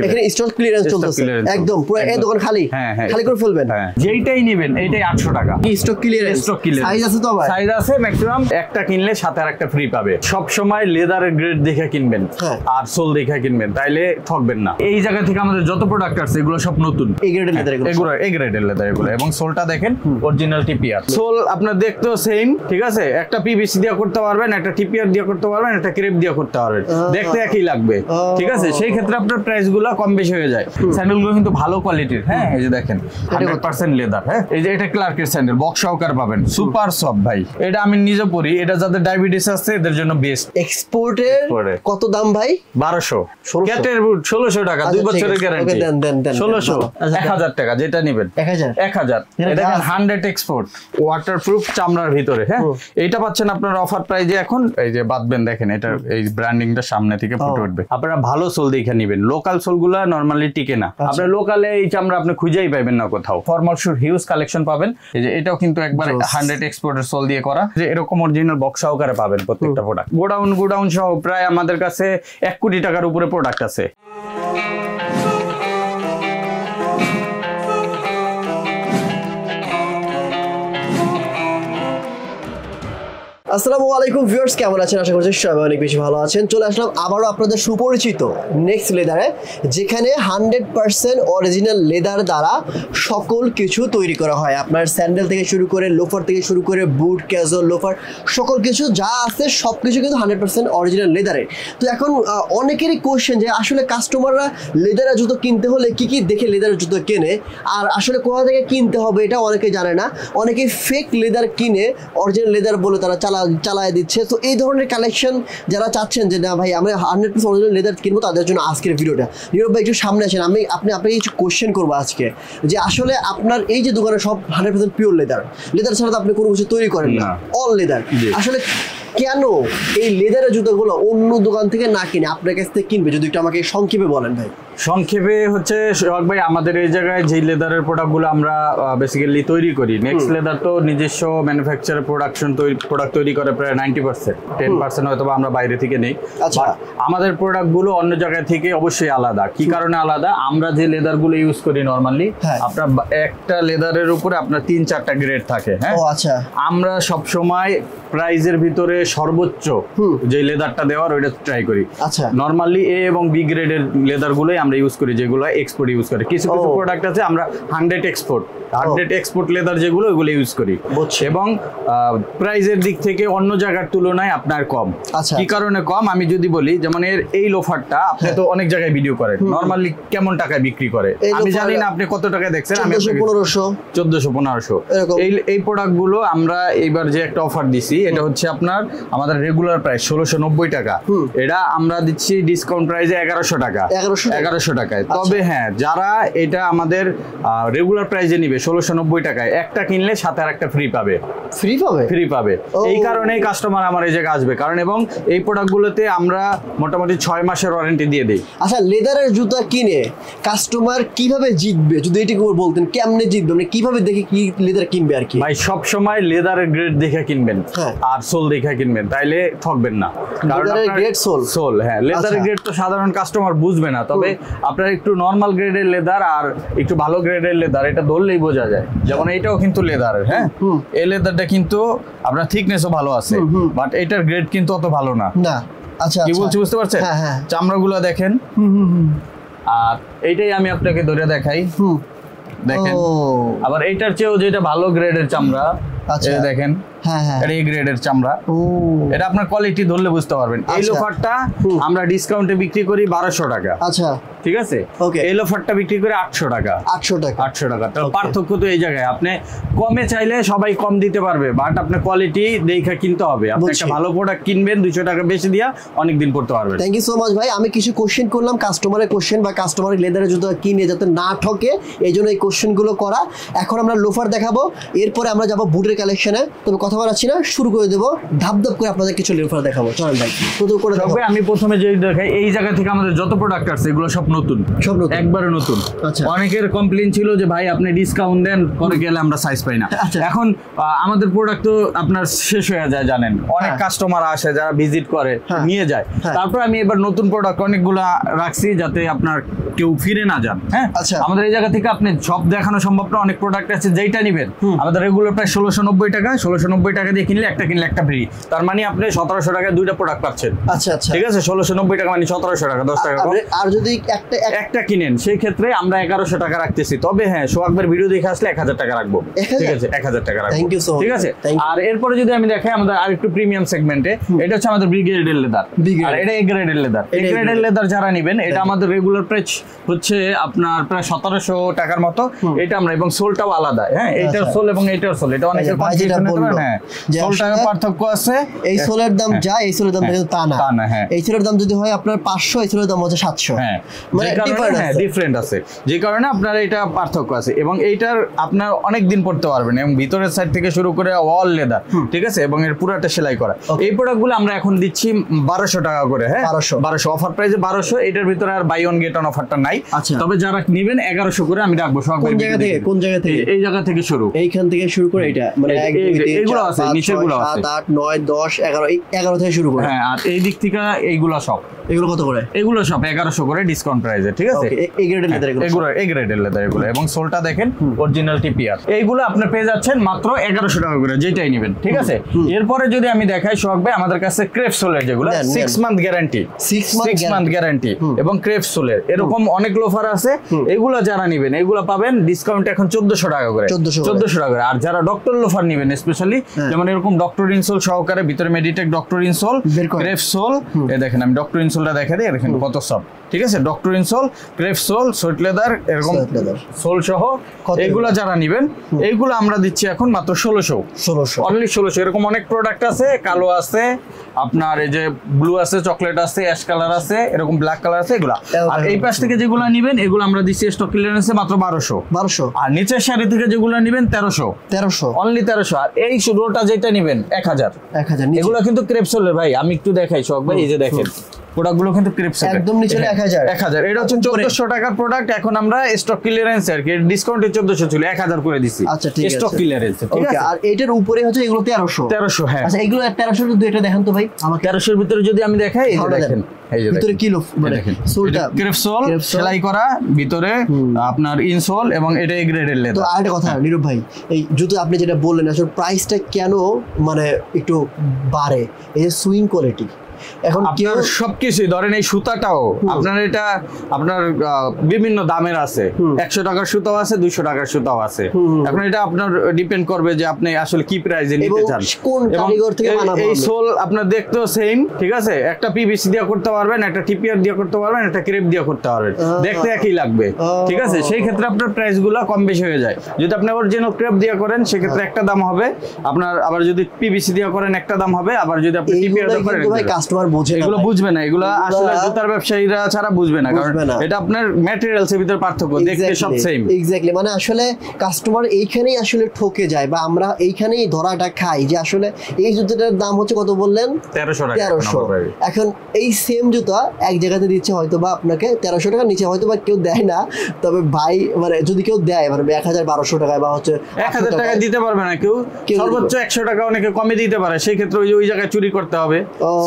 এখানে stock clearance চলতেছে একদম পুরো এই দোকান খালি খালি করে ফেলবেন যেইটাই নেবেন এইটাই 800 টাকা কি স্টক ক্লিয়ারেন্স সাইজ আছে তো ভাই সাইজ আছে ম্যাক্সিমাম একটা কিনলে সাথে আরেকটা ফ্রি পাবে সব সময় লেদারের গ্রেড দেখে কিনবেন আর সোল দেখে কিনবেন তাইলে ঠকবেন না এই জায়গা থেকে আমাদের যত প্রোডাক্ট আছে এগুলো সব নতুন এই গ্রেডের লেদার এগুলো এই গ্রেডের লেদার এগুলো এবং সোলটা দেখেন অরিজিনাল টিপিআর সোল আপনার দেখতেও সেম ঠিক আছে একটা পিভিসি দিয়ে করতে পারবেন একটা টিপিআর দিয়ে করতে পারবেন একটা ক্রেপ দিয়ে করতে পারবেন দেখতে একই লাগবে ঠিক আছে সেই ক্ষেত্রে আপনার প্রাইস গুলো কম বেশি হয়ে যায় স্যান্ডেল গুলো কিন্তু ভালো কোয়ালিটির হ্যাঁ এই যে দেখেন 100% লেদার হ্যাঁ এই যে এটা ক্লার্কের স্যান্ডেল বক্স সহকার পাবেন সুপার সফট ভাই এটা আমি নিজে পরি এটা যাদের ডায়াবেটিস আছে এদের জন্য বেস্ট এক্সপোর্টের কত দাম ভাই 1200 ক্যাটের বুট 1600 টাকা 2 বছরের গ্যারান্টি 1600 1000 টাকা যেটা নেবেন 1000 এটা দেখেন 100 এক্সপোর্ট ওয়াটারপ্রুফ চামড়ার ভিতরে হ্যাঁ এইটা পাচ্ছেন আপনার অফার প্রাইজে এখন এই যে বাদবেন দেখেন এটা এই ব্র্যান্ডিংটা সামনে থেকে ফুটে উঠবে আপনারা ভালো সোল দেখে নেবেন লোকাল সোলগুলো নরমালি টিকে না আপনারা লোকালে এই চামড়া আপনি খুঁজেই পাবেন না কোথাও ফর্মাল শুর হিউজ কালেকশন পাবেন এই যে এটাও কিন্তু একবার 100 এক্সপোর্টের সোল দিয়ে করা যে এরকম অরিজিনাল বক্স সহকারে পাবেন প্রত্যেকটা প্রোডাক্ট গোডাউন সহ প্রায় আমাদের কাছে 1 কোটি টাকার উপরে প্রোডাক্ট আছে আসসালামু আলাইকুম ভিউয়ার্স কেমন আছেন আশা করছি সবাই অনেক বেশি ভালো আছেন চলে আসলাম আবারও আপনাদের সুপরিচিত নেক্সট লেদারে যেখানে 100% অরিজিনাল লেদার দ্বারা সকল কিছু তৈরি করা হয় আপনার স্যান্ডেল থেকে শুরু করে লোফার থেকে শুরু করে বুট ক্যাজুয়াল লোফার সকল কিছু যা আছে সব কিছু কিন্তু 100% অরিজিনাল লেদারে তো এখন অনেকেরই কোশ্চেন যে আসলে কাস্টমাররা লেদারের জুতো কিনতে হলে কি কি দেখে লেদারের জুতো কেনে আর আসলে কোথা থেকে কিনতে হবে এটা অনেকে জানে না অনেকে ফেক লেদার কিনে অরিজিনাল লেদার বলে তারা চালায় দিচ্ছে তো এই ধরনের কালেকশন যারা চাচ্ছেন যে না ভাই আমরা 100% অরিজিনাল লেদার কিনবো তাদের জন্য আজকের ভিডিওটা নীরব ভাই একটু সামনে আসেন আপনাকে কিছু কোশ্চেন করবো আজকে যে আসলে আপনার এই যে দোকানে সব 100% পিওর লেদার ছাড়া তো আপনি কোনো কিছু তৈরি করেন না অল লেদার আসলে কেন এই লেদারের জুতোগুলো অন্য দোকান থেকে না কিনে আপনার কাছ থেকে কিনবে যদি একটু আমাকে সংক্ষেপে বলেন ভাই সংক্ষেপে হচ্ছে সোহাগ ভাই আমাদের এই জায়গায় যে লেদারের প্রোডাক্টগুলো আমরা বেসিক্যালি তৈরি করি নেক্সট লেদার তো নিজস্ব ম্যানুফ্যাকচার প্রোডাক্ট তৈরি করে প্রায় 90% 10% হয়তো আমরা বাইরে থেকে নেই আচ্ছা আমাদের প্রোডাক্টগুলো অন্য জায়গা থেকে অবশ্যই আলাদা কি কারণে আলাদা আমরা যে লেদারগুলো ইউজ করি নরমালি আপনার একটা লেদারের উপরে আপনার 3-4টা গ্রেড থাকে হ্যাঁ আচ্ছা আমরা সব সময় প্রাইজের ভিতরে সর্বোচ্চ যে লেদারটা দেওয়ার ওইটা ট্রাই করি আচ্ছা নরমালি এ এবং বি গ্রেডের লেদারগুলোই আমরা ইউজ করি যেগুলো এক্সপোর্ট ইউজ করে কিছু প্রোডাক্ট আছে আমরা 100 এক্সপোর্ট লেদার যেগুলো ওগুলো ইউজ করি এবং প্রাইজের দিক থেকে অন্য জায়গার তুলনায় আপনার কম কি কারণে কম আমি যদি বলি যেমন এই লোফারটা আপনি তো অনেক জায়গায় ভিডিও করেন নরমালি কেমন টাকায় বিক্রি করে আমি জানি না আপনি কত টাকায় দেখছেন আমি 1400 এই প্রোডাক্টগুলো আমরা এইবার যে একটা অফার দিছি এটা হচ্ছে আপনার আমাদের রেগুলার প্রাইস 1690 টাকা এটা আমরা দিচ্ছি ডিসকাউন্ট প্রাইসে 1100 টাকায় তবে হ্যাঁ যারা এটা আমাদের রেগুলার প্রাইসে নিবে 1690 টাকায় একটা কিনলে সাথে আরেকটা ফ্রি পাবে এই কারণেই কাস্টমার আমার এই জায়গায় আসবে কারণ এবং এই প্রোডাক্টগুলোতে আমরা মোটামুটি 6 মাসের ওয়ারেন্টি দিয়ে দিই আচ্ছা লেদারের জুতা কিনে কাস্টমার কিভাবে জিতবে যদি এটা বলতেন কেমনে জিতবে মানে কিভাবে দেখে কি লেদার কিনবে আর কি ভাই সব সময় লেদারের গ্রেড দেখে কিনবেন আর সোল দেখে কিনবেন তাইলে ঠকবেন না কারণ লেদারের গ্রেড সোল হ্যাঁ লেদারের গ্রেড তো সাধারণ কাস্টমার বুঝবে না তবে আপনার একটু নরমাল গ্রেডের লেদার আর একটু ভালো গ্রেডের লেদার এটা ধরলেই বোঝা যায় যেমন এইটাও কিন্তু লেদারের হ্যাঁ এই লেদারটা কিন্তু আপনার থিকনেসও ভালো আছে বাট এটার গ্রেড কিন্তু অত ভালো না আচ্ছা কি বলছি বুঝতে পারছেন চামড়াগুলো দেখেন আর এইটাই আমি আপনাকে ধরে দেখাই দেখেন আবার এইটার চেয়েও যেটা ভালো গ্রেডের চামড়া দেখেন এটা এই গ্রেডের চামড়া এটা আপনার কোয়ালিটি ধরলে বুঝতে পারবেন এই লোফারটা আমরা ডিসকাউন্টে বিক্রি করি 1200 টাকা আচ্ছা ঠিক আছে এই লোফারটা বিক্রি করে 800 টাকা তো পার্থক্য তো এই জায়গায় আপনি কমে চাইলে সবাই কম দিতে পারবে বাট আপনার কোয়ালিটি দেখে কিনতে হবে আপনি একটা ভালো প্রোডাক্ট কিনবেন 200 টাকা বেশি দিয়া অনেক দিন পড়তে পারবেন থ্যাংক ইউ সো মাচ ভাই আমি কিছু কোশ্চেন করলাম কাস্টমারের কোশ্চেন বা কাস্টমারের লেদারের জুতো কিনে যাতে না ঠকে এইজন্য এই কোশ্চেনগুলো করা এখন আমরা লোফার দেখাবো এরপরে আমরা যাব বুটের কালেকশনে তবে কথা বলাচ্ছি না, শুরু করে দেবো ধাপ করে আপনাদের কিছু লোফার দেখাবো। চলেন ভাই প্রথম করে দেখাবো। আমি প্রথমে যে দেখাই, এই জায়গা থেকে আমাদের যত প্রোডাক্ট আছে এগুলো সব নতুন, একবারে নতুন। আচ্ছা, অনেকের কমপ্লেইন ছিল যে ভাই আপনি ডিসকাউন্ট দেন, পরে গেলে আমরা সাইজ পাই না। এখন আমাদের প্রোডাক্ট তো আপনার শেষ হয়ে যায় জানেন, অনেক কাস্টমার আসে যারা ভিজিট করে নিয়ে যায়। তারপর আমি এবার নতুন প্রোডাক্ট অনেকগুলা রাখছি যাতে আপনার কেউ ফিরে না যান। হ্যাঁ, আমাদের এই জায়গা থেকে আপনি সব দেখানো সম্ভব না, অনেক প্রোডাক্ট আছে যেটা নিবেন আমাদের রেগুলার প্রায় 1690 টাকা, 1690 টাকা দিয়ে কিনলে একটা ফ্রি। তার মানে আপনি 1700 টাকায় দুইটা প্রোডাক্ট পাচ্ছেন। আচ্ছা, ঠিক আছে, 1690 টাকা মানে 1700 টাকা, 10 টাকা কম। আর যদি একটা কিনেন সেই ক্ষেত্রে আমরা 1100 টাকা রাখতেছি। তবে হ্যাঁ, সোহাগের ভিডিও দেখে আসলে 1000 টাকা রাখবো। ঠিক আছে, 1000 টাকা রাখবো। ঠিক আছে। আর এরপরে যদি আমি দেখাই আমাদের আরেকটু প্রিমিয়াম সেগমেন্টে, এটা হচ্ছে আমাদের ব্রিগেডের লেদার, আর এটা এ গ্রেডের লেদার। এ গ্রেডের লেদার যারা নেবেন, এটা আমাদের রেগুলার প্রাইস হচ্ছে আপনার প্রায় 1700 টাকার মতো। এটা আমরা, এবং সোলটাও আলাদা। হ্যাঁ, এইটার সোল এবং এইটার সোল, এটা অনেকের কনফিউশন হতে পারে। হ্যাঁ, সোলটার পার্থক্য আছে। এই সোলের দাম যা, এই সোলের দাম কিন্তু তা না। হ্যাঁ, এই সোলের দাম যদি হয় আপনার 500, এই সোলের দাম হচ্ছে 700। হ্যাঁ, মানে ডিফারেন্ট আছে, যে কারণে আপনার এটা পার্থক্য আছে। এবং এইটার আপনার অনেক দিন পড়তে পারবেন, এবং ভিতরের সাইড থেকে শুরু করে অল লেদার। ঠিক আছে, এবং এর পুরোটা সেলাই করা। এই প্রোডাক্টগুলো আমরা এখন দিচ্ছি 1200 টাকা করে। হ্যাঁ, 1200 অফার প্রাইসে 1200। এটার ভিতরে আর বাই ওয়ান গেট ওয়ান অফারটা নাই। তবে যারা নেবেন 1100 করে আমি রাখবো। কোন জায়গা থেকে এই জায়গা থেকে শুরু, এইখান থেকে শুরু করে এটা মানে এগুলো আছে, নিচেরগুলো আছে 7, 8, 9, 10, 11, 11 থেকে শুরু করে। হ্যাঁ, আর এই দিক থেকে এইগুলো সব, এগুলো কত করে? এগুলো সব 1100 করে ডিসকাউন্ট প্রাইসে। ঠিক আছে, এই গ্রেডের লেদার এগুলো এই গ্রেডের লেদার এগুলো। এবং সোলটা দেখেন অরিজিনাল টিপিআর। এইগুলো আপনি পেয়ে যাচ্ছেন মাত্র 1100 টাকা করে, যেটাই নেবেন। ঠিক আছে। এরপরে যদি আমি দেখাই সোহাগ ভাই, আমাদের কাছে ক্রেপ সোলের যেগুলো 6 মান্থ গ্যারান্টি, 6 মান্থ গ্যারান্টি এবং ক্রেপ সোলের এরকম অনেক লোফার আছে। এগুলো যারা নেবেন এগুলো পাবেন ডিসকাউন্ট এখন 1400 টাকা করে, 1400 টাকা করে। আর যারা ডক্টর লোফার নেবেন স্পেশালি, যেমন এরকম ডক্টর ইনসোল সহকারে, ভিতরে Meditech doctor insole, crepe soul, এই দেখেন আমি ডক্টর ইনসোলটা দেখা দিই, দেখেন কত সব। ঠিক আছে, doctor insole, crepe soul, sweat leather, এরকম সোল সহ এগুলো যারা নেবেন, এইগুলো আমরা দিচ্ছি এখন মাত্র 1600, অনলি 1600। এরকম অনেক প্রোডাক্ট আছে, কালো আছে, আপনার এই যে ব্লু আছে, চকলেট আছে, অ্যাশ কালার আছে, এরকম ব্ল্যাক কালার আছে, এগুলা। আর এই পাশ থেকে যেগুলো নেবেন এগুলো আমরা দিচ্ছি স্টক ক্লিয়ারেন্সে মাত্র 1200। আর নিচের শাড়ি থেকে যেগুলো নেবেন 1300, অনলি 1300। আর এই রোটা যেটা নেবেন 1000। এগুলো কিন্তু ক্রেপ সোলের ভাই, আমি একটু দেখাই সোহাগ ভাই, এই যে দেখেন প্রোডাক্টগুলো কিন্তু ক্রেপস একদম নিচে 1000। এটা হচ্ছে 1400 টাকার প্রোডাক্ট। এখন আমরা স্টক ক্লিয়ারেন্স আর কি ডিসকাউন্টে 1400 ছিল, 1000 করে দিছি। আচ্ছা, ঠিক আছে, স্টক ক্লিয়ারেন্স। ঠিক আছে। আর এটার উপরে হচ্ছে এগুলো 1300। হ্যাঁ, আচ্ছা, এগুলো 1300 যদি এটা দেখেন তো ভাই, আমাকে 1300 এর ভিতরে যদি আমি দেখাই, এই যে দেখেন, এই যে ভিতরে কি লোফ মানে সোলটা ক্রেপ সোল সেলাই করা, ভিতরে আপনার ইনসোল, এবং এটা এ গ্রেডের লেদার। তো আরেকটা কথা নীরব ভাই, এই জুতো আপনি যেটা বললেন আসলে প্রাইসটা কেন মানে একটু বাড়ে, এই যে সুইং কোয়ালিটি। এখন আপনার সবকিছু ধরেন, এই সুতাটাও আপনার এটা আপনার বিভিন্ন দামের আছে, 100 টাকার সুতাও আছে, 200 টাকার সুতাও আছে। এখন এটা আপনার ডিপেন্ড করবে যে আপনি আসলে কি প্রাইসে নিতে চান, কোন কারিগর থেকে বানাবো। এই সোল আপনার দেখতেও সেম। ঠিক আছে, একটা পিভিসি দিয়ে করতে পারবেন, একটা টিপিআর দিয়ে করতে পারবেন, একটা ক্রেপ দিয়ে করতে পারবেন, দেখতে একই লাগবে। ঠিক আছে, সেই ক্ষেত্রে আপনার প্রাইসগুলো কম বেশি হয়ে যায়। যদি আপনি অরিজিনাল ক্রেপ দিয়ে করেন সেক্ষেত্রে একটা দাম হবে আপনার, আবার যদি পিভিসি দিয়ে করেন একটা দাম হবে, আবার যদি আপনি টিপিআর দিয়ে করেন এগুলো বুঝবে না। এগুলো আসলে জুতার ব্যবসায়ীরা ছাড়া বুঝবে না, কারণ এটা আপনার ম্যাটেরিয়ালস এর ভিতর পার্থক্য, দেখতে সব সেম। এক্স্যাক্টলি, মানে আসলে কাস্টমার এইখানেই আসলে ঠকে যায়, বা আমরা এইখানেই ধরাটা খাই যে আসলে এই জুতাটার দাম হচ্ছে কত বললেন, 1300 টাকা। এখন এই সেম জুতা এক জায়গাতে দিচ্ছে হয়তো বা আপনাকে 1300 টাকা, নিচে হয়তো বা কেউ দেয় না। তবে ভাই মানে যদি কেউ দেয় মানে 1000-1200 টাকায় বা হচ্ছে 1000 টাকা দিতে পারবে না কেউ, সর্বোচ্চ 100 টাকা অনেকে কমে দিতে পারে। সেই ক্ষেত্রে ওই জায়গায় চুরি করতে হবে,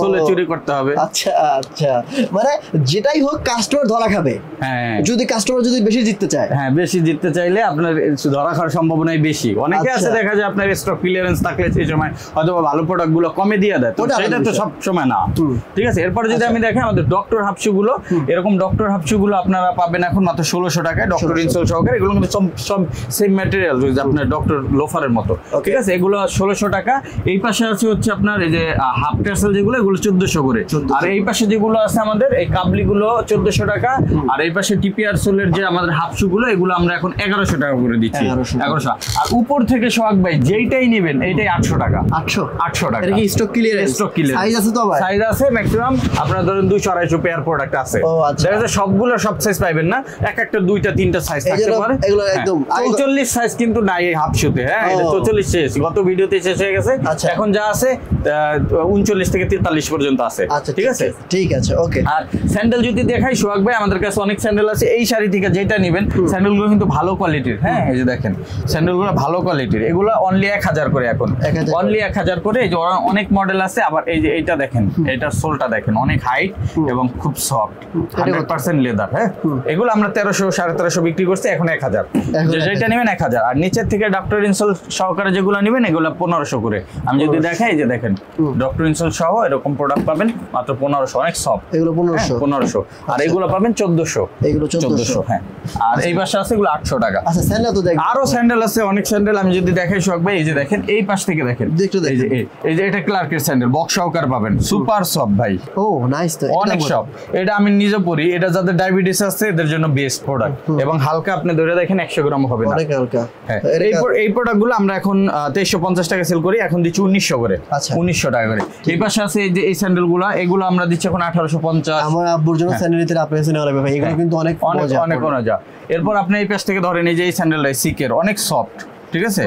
সোলে চুরি করতে হবে। আচ্ছা, মানে যেটাই হোক কাস্টমার ধরা খাবে। হ্যাঁ, যদি কাস্টমার যদি বেশি জিততে চায়, হ্যাঁ, বেশি জিততে চাইলে আপনার ধরা খাওয়ার সম্ভাবনাই বেশি। অনেকে আছে দেখা যায় আপনার স্টক ক্লিয়ারেন্স থাকলে সেই সময় হয়তো ভালো প্রোডাক্ট গুলো কমে দিয়ে দেয়, তো সেটা তো সব সময় না। ঠিক আছে, এরপর যদি আমি দেখি আমাদের ডক্টর হাফশু গুলো, এরকম ডক্টর হাফশু গুলো আপনারা পাবেন এখন মাত্র 1600 টাকায়, ডক্টর ইনসোল সহকারে। এগুলো কিন্তু সব সেম ম্যাটেরিয়াল, আপনার ডক্টর লোফারের মতো। ঠিক আছে, এগুলো 1600 টাকা। এই পাশে আছে হচ্ছে আপনার এই যে হাফ টাসেল যেগুলো, এগুলো 1400 করে। আর এই পাশে যেগুলো আছে আমাদের এই কাবলি গুলো 1400 টাকা, আর এই পাশে টিপিআর সোলের যে আমাদের হাফ শু গুলো এগুলো আমরা এখন 1100 টাকা করে দিচ্ছি। 1100। আর উপর থেকে সোহাগ ভাই যেইটাই নেবেন এইটাই 800 টাকা। 800 টাকা। এটা কি stock clearance? Stock clearance. Size আছে তো ভাই? সাইজ আছে ম্যাক্সিমাম আপনারা ধরেন 200-250 পেয়ার প্রোডাক্ট আছে। দেখা যায় সবগুলো সব সাইজ পাইবেন না, এক একটা 2টা 3টা সাইজ থাকতে পারে। এগুলো একদম 44 সাইজ কিন্তু নাই এই হাফ শুতে। হ্যাঁ, এটা 44 শেষ, গত ভিডিওতে শেষ হয়ে গেছে। এখন যা আছে 39 থেকে 43 পর্যন্ত আছে। ঠিক আছে, ঠিক আছে, ওকে। আর স্যান্ডেল যদি দেখাই সোহাগ ভাই, আমাদের কাছে অনেক স্যান্ডেল আছে। এই শাড়ি থেকে যেটা নেবেন স্যান্ডেলগুলো কিন্তু ভালো কোয়ালিটির। হ্যাঁ, এই যে দেখেন স্যান্ডেলগুলো ভালো কোয়ালিটির, এগুলো অনলি 1000 করে। এখন অনলি 1000 করে। এই যে অনেক মডেল আছে। আবার এই যে এইটা দেখেন, এটার সোলটা দেখেন অনেক হাইট এবং খুব সফট, 100% লেদার। হ্যাঁ, এগুলো আমরা 1300 1350 বিক্রি করছি, এখন 1000। যেটা নেবেন 1000। আর নিচের থেকে ডক্টর ইনসোল সহকারে যেগুলো নেবেন এগুলো 1500 করে। আমি যদি দেখাই, এই যে দেখেন ডক্টর ইনসোল সহ এরকম প্রোডাক্ট পাবেন মাত্র 1500, অনেক সফট। এগুলো 1500। আর এগুলো পাবেন 1400। এগুলো 1400। হ্যাঁ। আর এই পাশে আছে এগুলো 800 টাকা। আচ্ছা, স্যান্ডেল তো দেখেন, আরো স্যান্ডেল আছে, অনেক স্যান্ডেল। আমি যদি দেখাই সোহাগ ভাই, এই যে দেখেন এই পাশ থেকে দেখেন, এই যে এটা ক্লার্কের স্যান্ডেল, বক্স সহকার পাবেন, সুপার সফট ভাই। ও নাইস তো, অনেক সফট। এটা আমি নিজে পরি, এটা যাদের ডায়াবেটিস আছে এদের জন্য বেস্ট প্রোডাক্ট। এবং হালকা, আপনি ধরে দেখেন 100 গ্রাম হবে না, অনেক হালকা। হ্যাঁ, এই প্রোডাক্টগুলো আমরা এখন 2350 টাকা সেল করি, এখন দিচ্ছি 1900 করে। 1900 টাকা করে। এই পাশে আছে এই যে এই স্যান্ডেলগুলো, এগুলো আমরা দিচ্ছি এখন 1850। আমার আব্বুর জন্য স্যান্ডেল নিতে আপনার কাছে নেওয়া লাগবে ভাই, এগুলো কিন্তু অনেক মজা। এরপর আপনি এই পাশ থেকে ধরেন এই যে এই স্যান্ডেলটা সিকের, অনেক সফট। ঠিক আছে,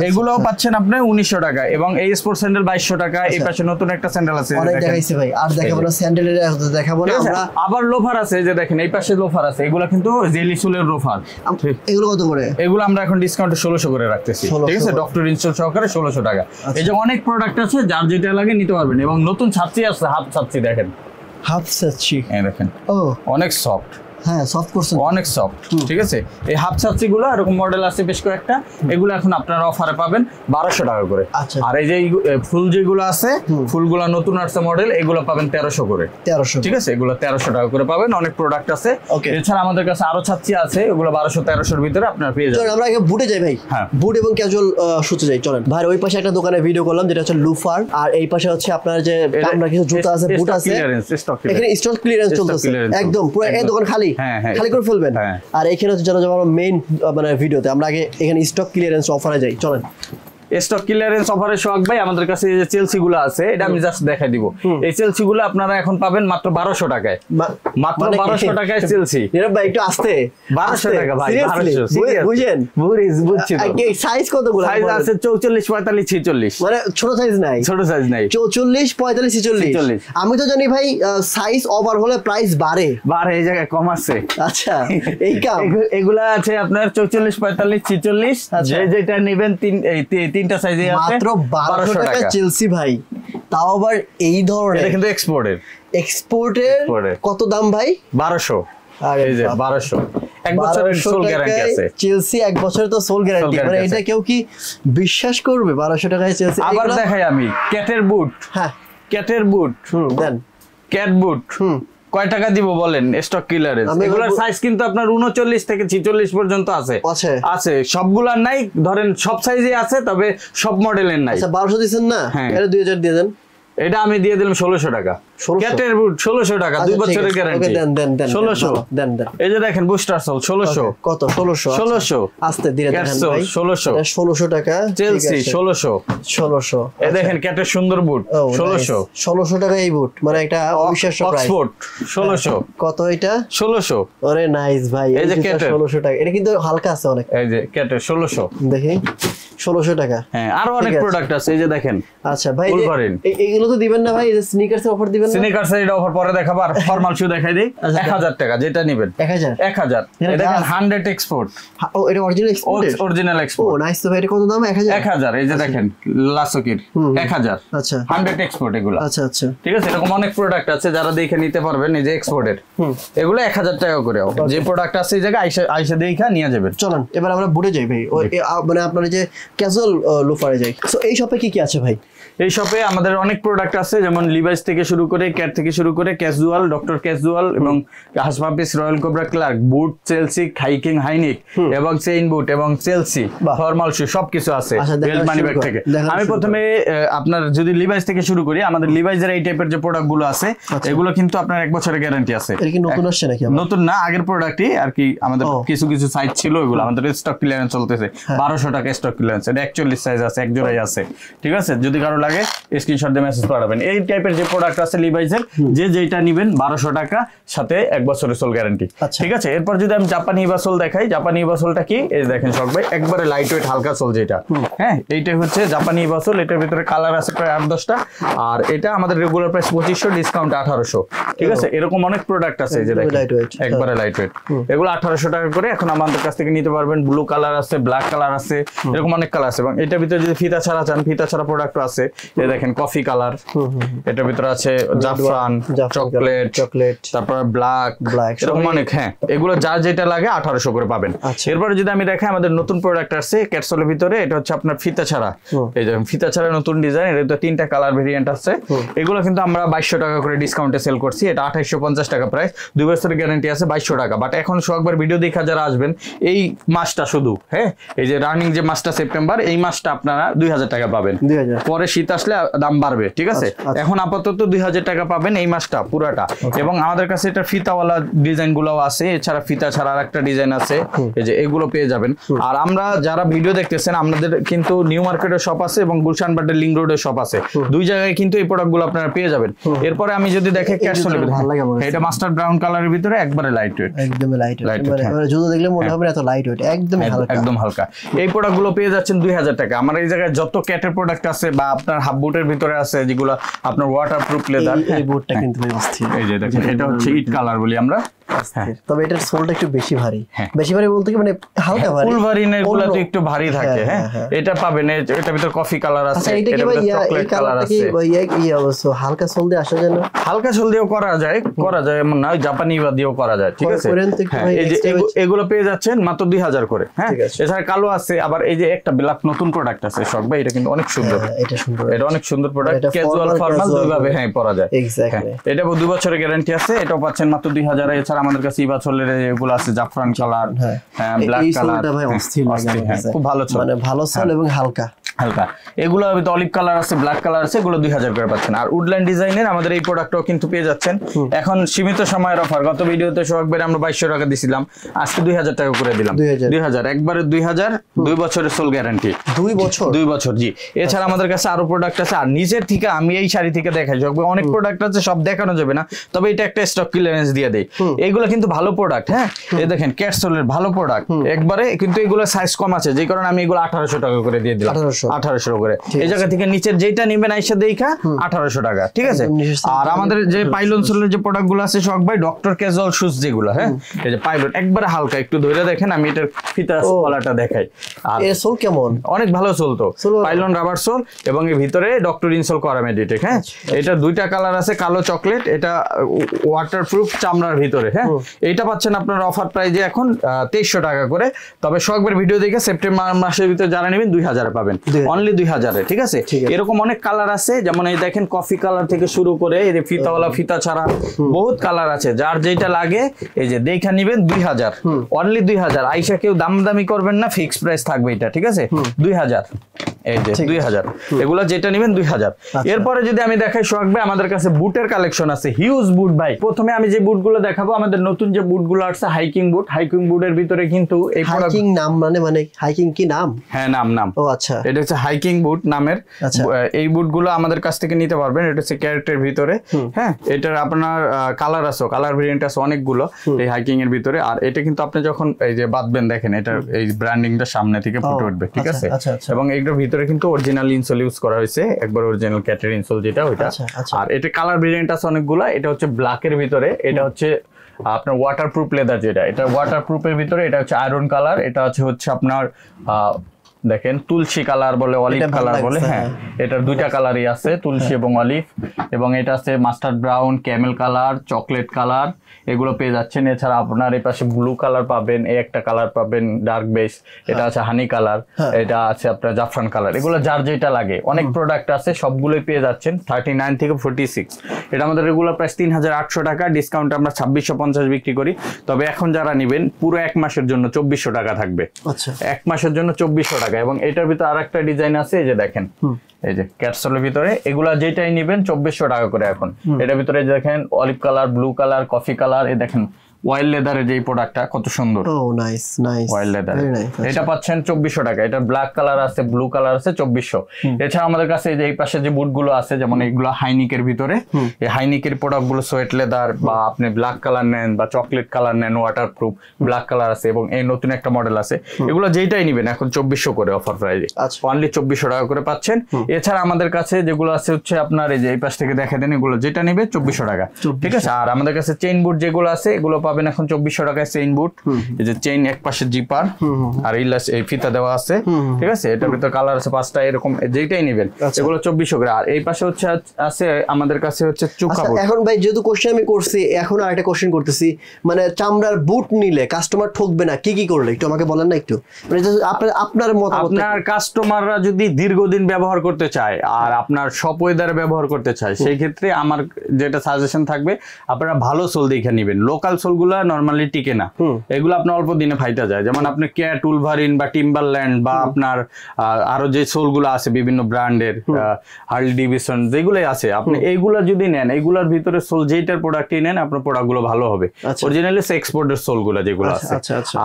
এগুলোও পাচ্ছেন আপনি 1900 টাকা। এবং এই স্পোর্টস স্যান্ডেল 2200 টাকা। এই পাশে নতুন একটা স্যান্ডেল আছে, অনেক দেখাইছে ভাই, আর দেখাবো না, স্যান্ডেলের দেখাবো না আমরা। আবার লোফার আছে, যে দেখেন এই পাশে লোফার আছে, এগুলো কিন্তু জেলি সোলের লোফার। এগুলো কত করে? এগুলো আমরা এখন ডিসকাউন্টে 1600 করে রাখতেছি। ঠিক আছে, ডক্টর ইনস্টল সহকারে 1600 টাকা। এই যে অনেক প্রোডাক্ট আছে, যার যেটা লাগে নিতে পারবেন। এবং নতুন ছাত্রী আছে, হাফ ছাত্রী দেখেন, হাফ ছাত্রী, এই দেখেন, ও অনেক সফট। হ্যাঁ, সফট করছেন, অনেক সফট। ঠিক আছে, এই হাফ ছাত্রীগুলো এরকম মডেল আছে বেশ কয়েকটা, এগুলো এখন আপনারা অফারে পাবেন 1200 টাকা করে। আর এই যে ফুল যেগুলো আছে, ফুলগুলো নতুন আসছে মডেল, এগুলো পাবেন 1300 করে। 1300, ঠিক আছে, এগুলো 1300 টাকা করে পাবেন। অনেক প্রোডাক্ট আছে। এছাড়া আমাদের কাছে আরো ছাত্রী আছে, এগুলো 1200-1300 ভিতরে আপনারা পেয়ে যাবেন। আমরা আগে বুটে যাই ভাই। হ্যাঁ, বুট এবং ক্যাজুয়াল শুতে যাই, চলেন ভাই। ওই পাশে একটা দোকানে ভিডিও করলাম, যেটা হচ্ছে লুফার। আর এই পাশে হচ্ছে আপনার যে আমরা কিছু জুতা আছে, বুট আছে, এখানে স্টক ক্লিয়ারেন্স চলতেছে একদম পুরো। এই দোকান খালি খালি করে ফেলবেন। আর এখানে হচ্ছে যারা যাবো মেইন মানে ভিডিওতে, আমরা আগে এখানে স্টক ক্লিয়ারেন্স অফারে যাই, চলেন। স্টক ক্লিয়ারেন্স অফারে সোহাগ ভাই, আমাদের কাছে এই যে চেলসি গুলো আছে, এটা আমি জাস্ট দেখাই দিব। এই চেলসি গুলো আপনারা এখন পাবেন মাত্র 1200 টাকায়। মাত্র 1200 টাকায় চেলসি। এরা ভাই একটু আস্তে, 1200 টাকা ভাই, 1200। বুঝেন, বুঝছি তো। সাইজ কতগুলো? সাইজ আছে 44, 45, 46। মানে ছোট সাইজ নাই? ছোট সাইজ নাই। 44, 45, 46। আমি তো জানি ভাই সাইজ ওভার হলে প্রাইস বাড়ে, এই জায়গায় কম আছে। আচ্ছা, এই কাম এগুলা আছে আপনার 44, 45, 46। যেটা নেবেন তিনটা সাইজে আছে, মাত্র 1200 টাকা চেলসি ভাই। তাও আবার এই ধরনের, এটা কিন্তু এক্সপোর্টের কত দাম ভাই? 1200। এই যে 1200, এক বছরের সোল গ্যারান্টি আছে। চেলসি 1 বছরের তো সোল গ্যারান্টি, মানে এটা কেউ কি বিশ্বাস করবে 1200 টাকায় চেলসি? আবার দেখাই আমি ক্যাটের বুট। হ্যাঁ, ক্যাটের বুট দেন, ক্যাট বুট কয় টাকা দিব বলেন? Stock clearance. এগুলোর সাইজ কিন্তু আপনার 39 থেকে 46 পর্যন্ত আছে। আছে, সবগুলার নাই, ধরেন সব সাইজে আছে, তবে সব মডেলের নাই। আচ্ছা, 1200 দিবেন না, এটা 2000 দিয়ে দেন। এটা আমি দিয়ে দিলাম 1600 টাকা। ক্যাটের বুট 1600 টাকা, 2 বছরের গ্যারান্টি। দেন 1600। দেন। এই যে দেখেন বুস্টার সোল 1600। কত? 1600। আস্তে ধীরে দেখেন ভাই, 1600। 1600 টাকা। চেলসি 1600। এই দেখেন ক্যাটের সুন্দর বুট 1600। 1600 টাকা এই বুট, মানে এটা অবিশ্বাস্য প্রাইস। অক্সফোর্ড 1600। কত এটা? 1600। আরে নাইস ভাই, এই যে ক্যাটের 1600 টাকা। এটা কিন্তু হালকা আছে অনেক। এই যে ক্যাটের 1600 দেখি, 1600 টাকা। হ্যাঁ, আরো অনেক প্রোডাক্ট আছে, এই যে দেখেন। আচ্ছা ভাই, এইগুলো তো দিবেন না ভাই? এই যে স্নিকার্স অফার দিবেন না? স্নিকার্স এর অফার পরে দেখাবো। আর ফর্মাল শু দেখাই দেই, 1000 টাকা যেটা নেবেন। 1000। এটা দেখেন 100 এক্সপোর্ট। ও, এটা অরিজিনাল এক্সপোর্ট? Original export. ও নাইস তো ভাই, এটা কত দাম? 1000। এই যে দেখেন লাসোকির 1000। আচ্ছা, 100 এক্সপোর্ট এগুলো। আচ্ছা আচ্ছা, ঠিক আছে, এরকম অনেক প্রোডাক্ট আছে, যারা দেখে নিতে পারবেন। এই যে এক্সপোর্টের এগুলো 1000 টাকা করে। যে প্রোডাক্ট আছে এই জায়গায় আইসা দেখা নিয়ে যাবেন। চলুন এবার আমরা বুটে যাই ভাই, মানে আপনার যে ক্যাজুয়াল লোফারে যাই। সো এই শপে কি কি আছে ভাই? এই শপে আমাদের অনেক প্রোডাক্ট আছে, যেমন লিভাইস থেকে শুরু করে, ক্যাট থেকে শুরু করে, ক্যাজুয়াল, ডক্টর ক্যাজুয়াল এবং হাসপাপিস, রয়্যাল কোবরা, ক্লার্ক, বুট, চেলসি, হাইকিং, হাইনিক এবং চেইন বুট এবং চেলসি, ফর্মাল শু সবকিছু আছে বেল্ট মানি ব্যাগ থেকে। আমি প্রথমে আপনার যদি লিভাইস থেকে শুরু করি, আমাদের লিভাইসের এই টাইপের যে প্রোডাক্ট গুলো আছে এগুলো কিন্তু আপনার 1 বছরের গ্যারান্টি আছে। এটা কি নতুন আসছে নাকি? নতুন না, আগের প্রোডাক্টই আর কি। আমাদের কিছু কিছু সাইজ ছিল, ওগুলো আমাদের স্টক ক্লিয়ারেন্স চলতেছে। 1200 টাকা স্টক ক্লিয়ারেন্স, এটা 41 সাইজ আছে, এক জোড়াই আছে, ঠিক আছে? যদি কারো লাগে স্ক্রিনশট দিয়ে মেসেজ পাঠাবেন। এই টাইপের যে প্রোডাক্ট আছে লিভাইসের, যে যেটা নেবেন 1200 টাকা, সাথে 1 বছরের সোল গ্যারান্টি, ঠিক আছে? এরপর যদি আমি জাপানি ইভাসোল দেখাই, জাপানি ইভাসোলটা কি এই দেখেন শখ ভাই, একবারে লাইট ওয়েট হালকা সোল যেটা, হ্যাঁ এইটাই হচ্ছে জাপানি ইভাসোল। এটার ভিতরে কালার আছে প্রায় 8-10টা, আর এটা আমাদের রেগুলার প্রাইস 2500, ডিসকাউন্ট 1800, ঠিক আছে? এরকম অনেক প্রোডাক্ট আছে যে দেখেন একবারে লাইট ওয়েট, এগুলো 1800 টাকা করে এখন আমাদের কাছ থেকে নিতে পারবেন। ব্লু কালার আছে, ব্ল্যাক কালার আছে, এরকম অনেক কালার আছে। এবং এটার ভিতরে যদি ফিতা ছাড়া চান, ফিতা ছাড়া প্রোডাক্ট আছে, এই দেখেন কফি কালার, এটার ভিতরে আছে জাফরান, চকলেট, তারপর ব্ল্যাক, এরকম অনেক, হ্যাঁ এগুলো যার যেটা লাগে 1800 করে পাবেন। এরপরে যদি আমি দেখাই, আমাদের নতুন প্রোডাক্ট আছে ক্যাটসলের ভিতরে, এটা হচ্ছে আপনার ফিতা ছাড়া, এই যে ফিতা ছাড়া নতুন ডিজাইন, এর তো 3টা কালার ভেরিয়েন্ট আছে। এগুলো কিন্তু আমরা 2200 টাকা করে ডিসকাউন্টে সেল করছি, এটা 2850 টাকা প্রাইস, 2 বছরের গ্যারান্টি আছে, 2200 টাকা। বাট এখন একবার ভিডিও দেখা যারা আসবেন এই মাসটা শুধু, হ্যাঁ এই যে রানিং যে মাসটা সেপ্টেম্বর, এই মাসটা আপনারা 2000 টাকা পাবেন, পরে শীত আসলে দাম বাড়বে, ঠিক আছে? এখন আপাতত 2000 টাকা পাবেন এই মাসটা পুরাটা। এবং আমাদের কাছে এটা ফিতাওয়ালা ডিজাইন গুলাও আছে, এছাড়া ফিতা ছাড়া আরেকটা ডিজাইন আছে, এই যে এগুলো পেয়ে যাবেন। আর আমরা যারা ভিডিও দেখতেছেন, আমাদের কিন্তু নিউ মার্কেটের শপ আছে এবং গুলশান বাড্ডার লিংক রোডের শপ আছে, দুই জায়গায় কিন্তু এই প্রোডাক্ট গুলো আপনারা পেয়ে যাবেন। এরপরে আমি যদি দেখে ক্যাটসলের ভিতরে, এটা মাস্টার্ড ব্রাউন কালারের ভিতরে একবারে লাইট ওয়েট, একদম লাইট ওয়েট, মানে জুতো দেখলে মনে হবে এত লাইট ওয়েট, একদম হালকা। এই প্রোডাক্ট গুলো পেয়ে যাচ্ছেন 2000 টাকা। আমার এই জায়গায় যত ক্যাটের প্রোডাক্ট আছে বা আপনার হাফ বুটের ভিতরে আছে, যেগুলো আপনার ওয়াটারপ্রুফ লেদার, এই বুটটা কিন্তু এই যে দেখেন, এটা হচ্ছে ইট কালার বলি আমরা, তবে এটার সোলটা একটু বেশি ভারী, বেশি ভারী বলতে কি মানে হালকা ভারী, ফুল ভারী না, এগুলো তো একটু ভারী থাকে, হ্যাঁ এটা পাবেন। এটার ভিতর কফি কালার আছে, এটার ভিতর চকলেট কালার আছে। এই অবশ্য হালকা সোল দিয়ে আসা যায় না? হালকা সোল দিয়েও করা যায় এমন না, জাপানি বা দিয়েও করা যায়, ঠিক আছে? এই যে এগুলো পেয়ে যাচ্ছেন মাত্র 2000 করে, হ্যাঁ। এছাড়া কালো আছে, আবার এই যে একটা ব্ল্যাক নতুন প্রোডাক্ট আছে শখ ভাই, এটা কিন্তু অনেক সুন্দর, এটা অনেক সুন্দর প্রোডাক্ট, ক্যাজুয়াল ফর্মাল দুই ভাবে হ্যাঁ পরা যায়, এক্স্যাক্টলি। এটা 2 বছরের গ্যারান্টি আছে, এটাও পাচ্ছেন মাত্র 2000 এ। এছাড়া আমাদের কাছে ইভাসোলের এগুলো আছে, জাফরান কালার, হ্যাঁ ব্ল্যাক কালার, খুব ভালো সোল, মানে ভালো সোল এবং হালকা। এগুলো অলিভ কালার আছে, ব্ল্যাক কালার আছে, এগুলো 2000 করে পাচ্ছেন। আর উডল্যান্ড ডিজাইনের আমাদের এই প্রোডাক্টও কিন্তু পেয়ে যাচ্ছেন। এখন সীমিত সময়ের অফার, গত ভিডিওতে সোহাগবের আমরা 2200 টাকা দিছিলাম, আজকে 2000 টাকা করে দিলাম, 2000 একবারে 2000, 2 বছরের সোল গ্যারান্টি, 2 বছর জি। এছাড়া আমাদের কাছে আরো প্রোডাক্ট আছে। আর নিচের থেকে আমি এই শাড়ি থেকে দেখাই সোহাগবে, অনেক প্রোডাক্ট আছে, সব দেখানো যাবে না, তবে এটা একটা স্টক ক্লিয়ারেন্স দিয়ে দেই। এগুলো কিন্তু ভালো প্রোডাক্ট, হ্যাঁ এই দেখেন ক্যাটসলের ভালো প্রোডাক্ট একবারে, কিন্তু এগুলো সাইজ কম আছে, যে কারণে আমি এগুলো 1800 টাকা করে দিয়ে দিলাম, 1800 করে। এই জায়গা থেকে নিচের যেটা নেবেন আইসা দেখা 1800 টাকা, ঠিক আছে? আর আমাদের যে পাইলন সোলের যে প্রোডাক্ট গুলো আছে শখ ভাই, ডক্টর ক্যাজুয়াল শুজ যেগুলো, হ্যাঁ এই যে পাইলন একবারে হালকা, একটু ধরে দেখেন, আমি এটার ফিতা কলাটা দেখাই। আর এর সোল কেমন? অনেক ভালো সোল, তো পাইলন রাবার সোল, এবং এর ভিতরে ডক্টর ইনসোল করা মেডিটেক, হ্যাঁ এটা 2টা কালার আছে, কালো চকলেট, এটা ওয়াটারপ্রুফ চামড়ার ভিতরে, হ্যাঁ এইটা পাচ্ছেন আপনার অফার প্রাইজে এখন 2300 টাকা করে। তবে শখবের ভিডিও দেখে সেপ্টেম্বর মাসের ভিতরে যারা নেবেন 2000 পাবেন, অনলি 2000, ঠিক আছে? এরকম অনেক কালার আছে, যেমন এই দেখেন কফি কালার থেকে শুরু করে এই যে ফিতাওয়ালা, ফিতা ছাড়া বহুত কালার আছে, যার যেটা লাগে এই যে দেখা নিবেন 2000, অনলি 2000। আইসা কেউ দামি করবেন না, ফিক্সড প্রাইস থাকবে এটা, ঠিক আছে? 2000, এই যে 2000, এগুলা যেটা নেবেন 2000। এরপরে যদি আমি দেখাই সোহাগ ভাই, আমাদের কাছে বুটের কালেকশন আছে, হিউজ বুট ভাই। প্রথমে আমি যে বুটগুলো দেখাবো, আমাদের নতুন যে বুটগুলো আসছে হাইকিং বুট, হাইকিং বুটের ভিতরে কিন্তু এই হাইকিং নাম, মানে হাইকিং কি নাম? হ্যাঁ নাম, ও আচ্ছা, এটা হচ্ছে হাইকিং বুট নামের। এই বুটগুলো আমাদের কাছ থেকে নিতে পারবেন, এটা হচ্ছে ক্যারেটের ভিতরে, হ্যাঁ এটার আপনার কালার আছে, কালার ভেরিয়েন্ট আছে অনেকগুলো এই হাইকিং এর ভিতরে। আর এটা কিন্তু আপনি যখন এই যে বাঁধবেন, দেখেন এটা এই ব্র্যান্ডিংটা সামনে থেকে ফুটে উঠবে, ঠিক আছে? এবং এইটার ভিতরে কিন্তু অরিজিনাল ইনসোল ইউজ করা হয়েছে, একবার অরিজিনাল ক্যাটের ইনসোল যেটা ওইটা। আর এটা কালার ভেরিয়েন্ট আছে অনেকগুলো, এটা হচ্ছে ব্ল্যাকের ভিতরে, এটা হচ্ছে আপনার ওয়াটারপ্রুফ লেদার যেটা, এটা ওয়াটারপ্রুফের ভিতরে, এটা হচ্ছে আয়রন কালার, এটা হচ্ছে আপনার দেখেন তুলসী কালার বলে, অলিভ কালার বলে, হ্যাঁ এটার দুইটা কালারই আছে, তুলসী এবং অলিভ, এবং এটা আছে mustard brown, Camel colour, chocolate colour, এগুলো পেয়ে যাচ্ছেন। এছাড়া আপনার এই পাশে ব্লু কালার পাবেন, এই একটা কালার পাবেন ডার্ক বেস, এটা আছে হানি কালার, এটা আছে আপনার জাফরান কালার, এগুলো যার যেটা লাগে অনেক প্রোডাক্ট আছে, সবগুলোই পেয়ে যাচ্ছেন 39 থেকে 46। এটা আমাদের রেগুলার প্রাইস 3800 টাকা, ডিসকাউন্ট আমরা 2650 বিক্রি করি। তবে এখন যারা নেবেন পুরো এক মাসের জন্য 2400 টাকা থাকবে। আচ্ছা, এক মাসের জন্য 2400 টাকা। এবং এটার ভিতরে আরেকটা ডিজাইন আছে, এই যে দেখেন, এই যে ক্যাপসুলের ভিতরে এগুলা যেটাই নেবেন 2400 টাকা করে। এখন এটার ভিতরে দেখেন olive colour, blue colour, coffee colour, এই দেখেন ওয়াইল্ড লেদারের যে প্রোডাক্টটা কত সুন্দর, ও নাইস নাইস, ওয়াইল্ড লেদার, এটা পাচ্ছেন 2400 টাকা। এটা ব্ল্যাক কালার আছে, ব্লু কালার আছে, 2400। এছাড়া আমাদের কাছে এই যে এই পাশে যে বুটগুলো আছে, যেমন এইগুলো হাইনিকের ভিতরে, এই হাইনিকের প্রোডাক্ট গুলো সোয়েট লেদার, বা আপনি ব্ল্যাক কালার নেন বা চকলেট কালার নেন, ওয়াটারপ্রুফ ব্ল্যাক কালার আছে, এবং এই নতুন একটা মডেল আছে, এগুলো যেটাই নেবেন এখন 2400 করে অফার প্রাইসে, অনলি 2400 টাকা করে পাচ্ছেন। এছাড়া আমাদের কাছে যেগুলো আছে হচ্ছে আপনার এই যে এই পাশ থেকে দেখা দেন, এগুলো যেটা নেবে 2400 টাকা, ঠিক আছে। আর আমাদের কাছে চেইন বুট যেগুলো আছে এগুলো পাবেন এখন 2400 টাকায় চেইন বুট। এই যে চেইন এক পাশে জিপার আর এই ফিতা দেওয়া আছে, ঠিক আছে। এটার ভিতরে কালার আছে 5টা, এরকম যেটাই নেবেন এগুলো 2400 করে। আর এই পাশে হচ্ছে আছে আমাদের কাছে হচ্ছে চুকা বুট। এখন ভাই যেহেতু কোশ্চেন আমি করছি, এখন আরেকটা কোশ্চেন করতেছি, মানে চামড়ার বুট নিলে কাস্টমার ঠকবে না, কি কি করলে একটু আমাকে বলেন না একটু, মানে আপনার মতামত। আপনার কাস্টমাররা যদি দীর্ঘদিন ব্যবহার করতে চায় আর আপনার সব ওয়েদারে ব্যবহার করতে চায়, সেই ক্ষেত্রে আমার যেটা সাজেশন থাকবে, আপনারা ভালো সোল দেখে নেবেন। লোকাল সোলগুলা নরমালি টিকে না, এগুলো আপনার অল্প দিনে ফাইটা যায়। যেমন আপনি ক্যাট, উলভারিন বা টিম্বারল্যান্ড বা আপনার আরো যে সোলগুলো আছে বিভিন্ন ব্র্যান্ডের, হার্লি ডেভিডসন যেগুলো আছে, আপনি এইগুলা যদি নেন, এইগুলার ভিতরে সোল যেটার প্রোডাক্টই নেন, আপনার প্রোডাক্টগুলো ভালো হবে। অরিজিনালি এক্সপোর্টের সোলগুলো যেগুলো আছে।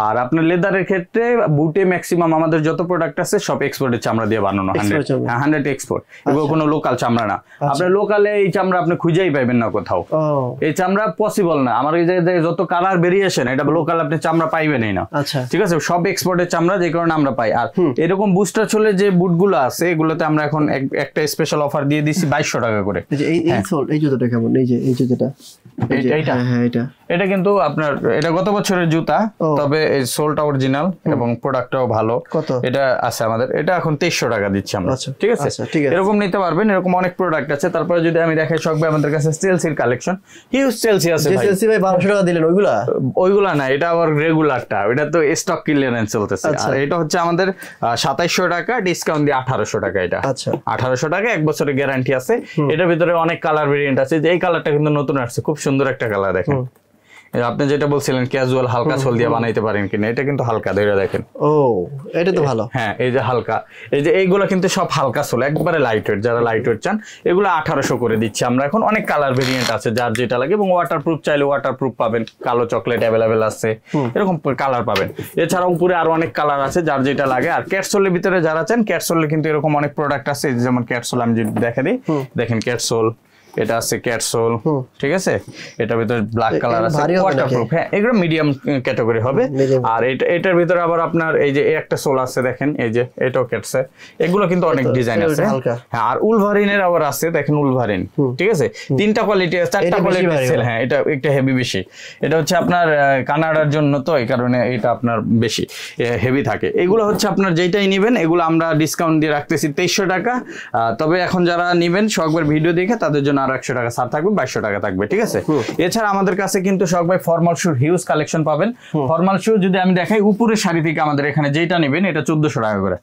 আর আপনার লেদারের ক্ষেত্রে বুটে ম্যাক্সিমাম আমাদের যত প্রোডাক্ট আছে সব এক্সপোর্টের চামড়া দিয়ে বানানো, 100 এক্সপোর্ট, এগুলো কোনো লোকাল চামড়া না। আপনার লোকালে এই চামড়া আপনি খুঁজেই পাইবেন না কোথাও, এই চামড়া পসিবল না। আমার এই যে যত কালার ভেরিয়েশন, এটা লোকাল আপনি চামড়া পাইবেনই না, ঠিক আছে। সব এক্সপোর্টের চামড়া, যে কারণে আমরা পাই। আর এরকম বুস্টার চলে যে বুটগুলো আছে, এগুলোতে আমরা এখন একটা স্পেশাল অফার দিয়ে দিছি 2200 টাকা করে। এই জুতোটা কেমন? এই যে জুতোটা, এটা কিন্তু আপনার এটা গত বছরের জুতা, তবে এই সোলটা অরিজিনাল এবং প্রোডাক্টটাও ভালো। এটা আছে আমাদের, এটা এখন 2300 টাকা দিচ্ছি আমরা, ঠিক আছে। এরকম নিতে পারবেন, এরকম অনেক প্রোডাক্ট আছে। তারপরে যদি আমি দেখাই সবই আমাদের কাছে চেলসির কালেকশন, হিউজ চেলসি আছে ভাই। চেলসি ভাই 1200 টাকা দিলেন, ওইগুলা না, এটা আবার রেগুলারটা, এটা তো স্টক ক্লিয়ারেন্স চলতেছে। আর এটা হচ্ছে আমাদের 2700 টাকা, ডিসকাউন্ট দিয়ে 1800 টাকা। এটা 1800 টাকা, 1 বছরের গ্যারান্টি আছে। এটার ভিতরে অনেক কালার ভেরিয়েন্ট আছে, যে এই কালারটা কিন্তু নতুন আসছে, খুব সুন্দর একটা কালার। দেখেন আপনি যেটা বলছিলেন ক্যাজুয়াল হালকা সোল দিয়ে বানাইতে পারেন কিনা, এটা কিন্তু হালকা, ধরে দেখেন। ও এটা তো ভালো। হ্যাঁ, এই যে হালকা, এই যে এইগুলো কিন্তু সব হালকা সোল, একবারে লাইট ওয়েট। যারা লাইট ওয়েট চান, এগুলো 1800 করে দিচ্ছি আমরা এখন। অনেক কালার ভেরিয়েন্ট আছে যার যেটা লাগে, এবং ওয়াটারপ্রুফ চাইলে ওয়াটারপ্রুফ পাবেন, কালো চকলেট অ্যাভেলেবেল আছে, এরকম কালার পাবেন। এছাড়া উপরে আরো অনেক কালার আছে যার যেটা লাগে। আর ক্যাটসোলের ভিতরে যারা চান, ক্যাটসোলের কিন্তু এরকম অনেক প্রোডাক্ট আছে, যেমন ক্যাটসোল আমি যদি দেখা দিই, দেখেন ক্যাটসোল, এটা আছে ক্যাটসোল, ঠিক আছে। এটার ভিতরে ব্ল্যাক কালার আছে, ওয়াটারপ্রুফ, হ্যাঁ এগুলো মিডিয়াম ক্যাটাগরি হবে। আর এটার ভিতরে আবার আপনার এই যে একটা সোল আছে, দেখেন এই যে এটাও ক্যাটসে, এগুলো কিন্তু অনেক ডিজাইন আছে। হ্যাঁ, আর উলভারিনের আবার আছে, দেখেন উলভারিন, ঠিক আছে। 3টা কোয়ালিটি আছে, 4টা কোয়ালিটি আছে। হ্যাঁ, এটা একটা হেভি বেশি, এটা হচ্ছে আপনার কানাডার জন্য, তো এই কারণে এটা আপনার বেশি হেভি থাকে। এগুলো হচ্ছে আপনার যেটাই নেবেন, এগুলো আমরা ডিসকাউন্ট দিয়ে রাখতেছি 2300 টাকা। তবে এখন যারা নেবেন সববার ভিডিও দেখে, তাদের জন্য আর 100 টাকা ছাড় থাকবে, 2200 টাকা থাকবে, ঠিক আছে। এছাড়া আমাদের কাছে কিন্তু সবাই ফর্মাল শুর হিউজ কালেকশন পাবেন। ফর্মাল শু যদি আমি দেখাই, উপরের শাড়ি থেকে আমাদের এখানে যেটা নেবেন, এটা 1400 টাকা করে,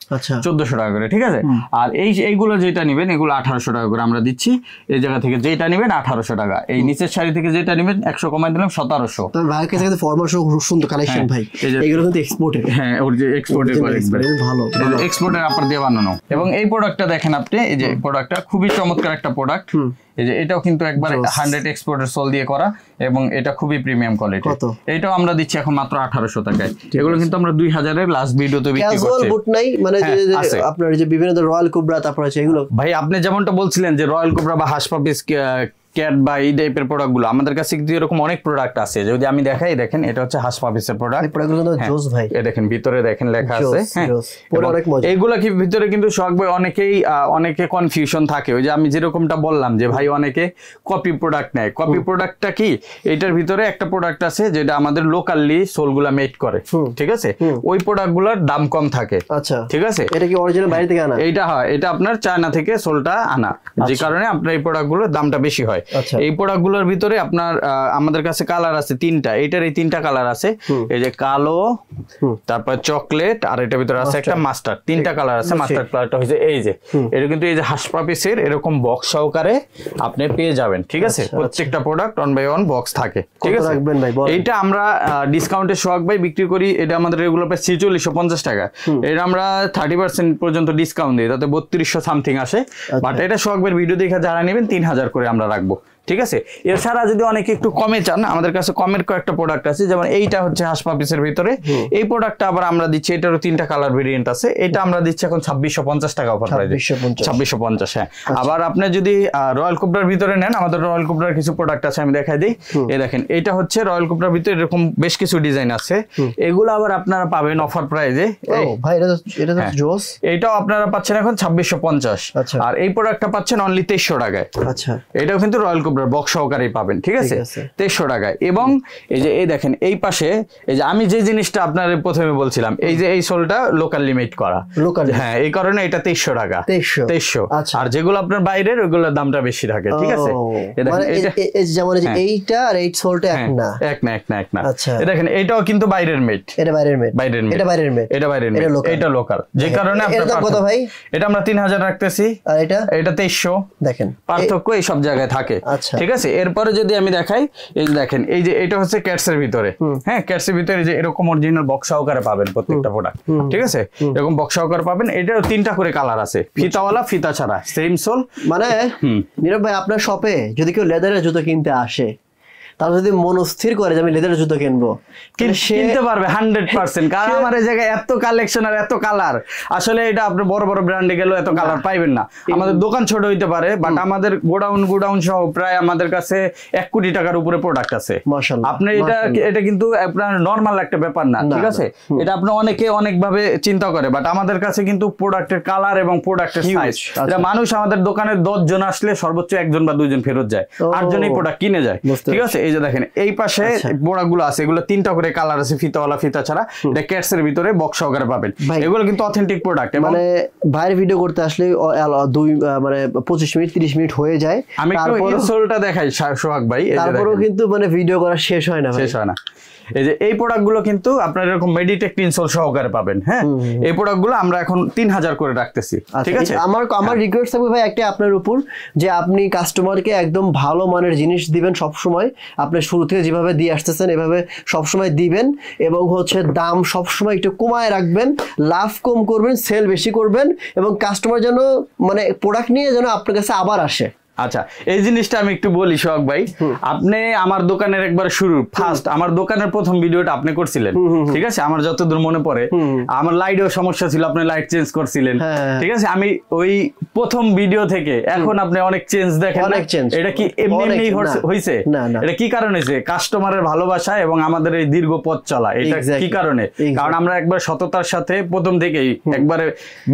1400 টাকা করে, ঠিক আছে। আর এইগুলো যেটা নেবেন, এগুলো 1800 টাকা করে আমরা দিচ্ছি। এই জায়গা থেকে যেটা নেবেন 1800 টাকা, এই নিচের শাড়ি থেকে যেটা নেবেন 100 কমাই দিলাম 1700। তবে ভাইয়ের কাছে কিন্তু ফর্মাল শু খুব সুন্দর কালেকশন ভাই, এগুলো কিন্তু এক্সপোর্টেড। হ্যাঁ, ওর যে এক্সপোর্টের ভালো, এক্সপোর্টের আপনার দিয়ে বানানো। এবং এই প্রোডাক্টটা দেখেন আপনি, এই যে প্রোডাক্টটা খুবই চমৎকার একটা প্রোডাক্ট। এই যে এটাও কিন্তু একবার 100 এক্সপোর্টের সোল দিয়ে করা, এবং এটা খুবই প্রিমিয়াম কোয়ালিটি। এটাও আমরা দিচ্ছি এখন মাত্র 1800 টাকায়। এগুলো কিন্তু আমরা 2000 এর লাস্ট ভিডিওতে বিক্রি করছি। ক্যাজুয়াল বুট নাই, মানে যে আপনার যে বিভিন্ন রয়্যাল কোবরা, তারপর আছে এগুলো। ভাই আপনি যেমনটা বলছিলেন যে রয়্যাল কোবরা বা হাসপাপিস ক্যাট বা এই টাইপের প্রোডাক্ট গুলো আমাদের কাছে কিন্তু এরকম অনেক প্রোডাক্ট আছে। যদি আমি দেখাই, দেখেন এটা হচ্ছে হাস পাপিসের প্রোডাক্ট। এই দেখেন ভিতরে দেখেন লেখা আছে, এইগুলা কি ভিতরে কিন্তু শখ ভাই অনেকে কনফিউশন থাকে। ওই যে আমি যেরকমটা বললাম যে ভাই অনেকে কপি প্রোডাক্ট নেয়। কপি প্রোডাক্টটা কি, এটার ভিতরে একটা প্রোডাক্ট আছে যেটা আমাদের লোকালি সোলগুলা মেড করে, ঠিক আছে? ওই প্রোডাক্ট গুলার দাম কম থাকে। আচ্ছা, ঠিক আছে। এটা কি অরিজিনাল বাইরে থেকে আনা? এইটা হয়, এটা আপনার চায়না থেকে সোলটা আনা, যে কারণে আপনার এই প্রোডাক্ট গুলোর দামটা বেশি হয়। এই প্রোডাক্ট গুলোর ভিতরে আপনার আমাদের কাছে কালার আছে 3টা। এইটার এই 3টা কালার আছে, এই যে কালো, তারপর চকলেট, আর এটার ভিতরে আছে একটা মাস্টার্ড। 3টা কালার আছে। মাস্টার্ড কালারটা হচ্ছে এই যে, এটা কিন্তু এই যে হাস পাপিসের এরকম বক্স সহকারে আপনি পেয়ে যাবেন, ঠিক আছে? প্রত্যেকটা প্রোডাক্ট 1 বাই 1 বক্স থাকে, ঠিক আছে? এইটা আমরা ডিসকাউন্টে সোহাগ ভাই বিক্রি করি, এটা আমাদের রেগুলার প্রাইস 4650 টাকা। এটা আমরা 30% পর্যন্ত ডিসকাউন্ট দিই, তাতে 3200 সামথিং আসে। বাট এটা সোহাগ ভাইয়ের ভিডিও দেখে যারা নেবেন 3000 করে আমরা রাখবো, ঠিক আছে? এছাড়া যদি অনেকে একটু কমে চান, আমাদের কাছে কমের কয়েকটা প্রোডাক্ট আছে। যেমন এইটা হচ্ছে হাস পাপিসের ভিতরে, এই প্রোডাক্টটা আবার আমরা দিচ্ছি, এটারও 3টা কালার ভেরিয়েন্ট আছে। এটা আমরা দিচ্ছি এখন 2650 টাকা অফার প্রাইসে, 2650। হ্যাঁ, আবার আপনি যদি রয়্যাল কোবরার ভিতরে নেন, আমাদের রয়্যাল কোবরার কিছু প্রোডাক্ট আছে, আমি দেখাই দিই। এই দেখেন, এটা হচ্ছে রয়্যাল কোবরার ভিতরে এরকম বেশ কিছু ডিজাইন আছে। এগুলো আবার আপনারা পাবেন অফার প্রাইসে। ভাই এটা তো জোস। এইটাও আপনারা পাচ্ছেন এখন 2650। আর এই প্রোডাক্টটা পাচ্ছেন অনলি 2300 টাকায়। আচ্ছা, এটাও কিন্তু রয়্যাল কোবরার বক্স সহকারেই পাবেন, ঠিক আছে? 2300 টাকায়। এবং এই যে এই দেখেন, এই পাশে এই যে আমি যে জিনিসটা আপনার প্রথমে বলছিলাম, এই যে এই সোলটা লোকালি মেড করা, হ্যাঁ, এই কারণে এটা 2300 টাকা। 2300। আর যেগুলো আপনার বাইরের, ওইগুলোর দামটা বেশি থাকে, ঠিক আছে? যেমন এইটা আর এই সোলটা এক না। আচ্ছা, এই দেখেন, এটাও কিন্তু বাইরের মেড। এটা বাইরের মেড। এটা লোকাল, যে কারণে আপনার কত ভাই? এটা আমরা 3000 রাখতেছি, আর এটা 2300। দেখেন পার্থক্য এই সব জায়গায় থাকে, ঠিক আছে? এরপরে যদি আমি দেখাই, এই যে দেখেন, এই যে এটা হচ্ছে ক্যাটসের ভিতরে। হ্যাঁ, ক্যাটসের ভিতরে যে এরকম অরিজিনাল বক্স সহকারে পাবেন প্রত্যেকটা প্রোডাক্ট, ঠিক আছে? এরকম বক্স সহকারে পাবেন। এটারও 3টা করে কালার আছে, ফিতাওয়ালা, ফিতা ছাড়া, সেম সোল। মানে নীরব ভাই, আপনার শপে যদি কেউ লেদারের জুতো কিনতে আসে, তাহলে যদি মন স্থির করে যে আমি লেদারের জুতো কিনবো, কিনতে পারবে 100%। কারণ আমার এই জায়গায় এত কালেকশন আর এত কালার, আসলে এটা আপনি বড় বড় ব্র্যান্ডে গেলেও এত কালার পাইবেন না। আমাদের দোকান ছোট হইতে পারে, বাট আমাদের গোডাউন সহ প্রায় আমাদের কাছে 1 কোটি টাকার উপরে প্রোডাক্ট আছে। আপনি এটা কিন্তু আপনার নরমাল একটা ব্যাপার না, ঠিক আছে? এটা আপনি অনেকে অনেক ভাবে চিন্তা করে, বাট আমাদের কাছে কিন্তু প্রোডাক্টের কালার এবং প্রোডাক্টের সাইজ, এটা মানুষ আমাদের দোকানে 10 জন আসলে সর্বোচ্চ 1 জন বা 2 জন ফেরত যায়, 8 জন এই প্রোডাক্ট কিনে যায়, ঠিক আছে? এই যে দেখেন, এই পাশে প্রোডাক্টগুলো আছে, এগুলো 3টা করে কালার আছে, ফিতাওয়ালা, ফিতা ছাড়া। এটা ক্যাটস এর ভিতরে বক্স সহকারে পাবেন। এগুলো কিন্তু অথেন্টিক প্রোডাক্ট। মানে বাইরে ভিডিও করতে আসলে 25 মিনিট 30 মিনিট হয়ে যায়। আমি একটু ইনসোলটা দেখাই সোহাগ ভাই, তারপরেও কিন্তু মানে ভিডিও করা শেষ হয় না। এই যে এই প্রোডাক্টগুলো কিন্তু আপনারা এরকম মেডিটেক ইনসোল সহকারে পাবেন। হ্যাঁ, এই প্রোডাক্টগুলো আমরা এখন 3000 করে রাখতেছি, ঠিক আছে? আমার রিকোয়েস্ট থাকবে ভাই একটা আপনার উপর, যে আপনি কাস্টমারকে একদম ভালো মানের জিনিস দিবেন সব সময়। আপনি শুরু থেকে যেভাবে দিয়ে আসতেছেন এভাবে সব সময় দিবেন, এবং হচ্ছে দাম সব সময় একটু কমায় রাখবেন, লাভ কম করবেন, সেল বেশি করবেন, এবং কাস্টমার যেন মানে প্রোডাক্ট নিয়ে যেন আপনার কাছে আবার আসে। আচ্ছা, এই জিনিসটা আমি একটু বলি সোহাগ ভাই। আপনি আমার দোকানের একবার ফার্স্ট আমার দোকানের প্রথম ভিডিওটা আপনি করছিলেন, ঠিক আছে? আমার যতদূর মনে পড়ে, আমার লাইটেও সমস্যা ছিল, আপনি লাইট চেঞ্জ করছিলেন, ঠিক আছে? আমি ওই প্রথম ভিডিও থেকে এখন আপনি অনেক চেঞ্জ দেখেন। এটা কি এমনি হয়েছে? এটা কি কারণে হয়েছে? কাস্টমারের ভালোবাসা এবং আমাদের এই দীর্ঘ পথ চলা। এটা কি কারণে? কারণ আমরা একবার সততার সাথে প্রথম থেকেই একবারে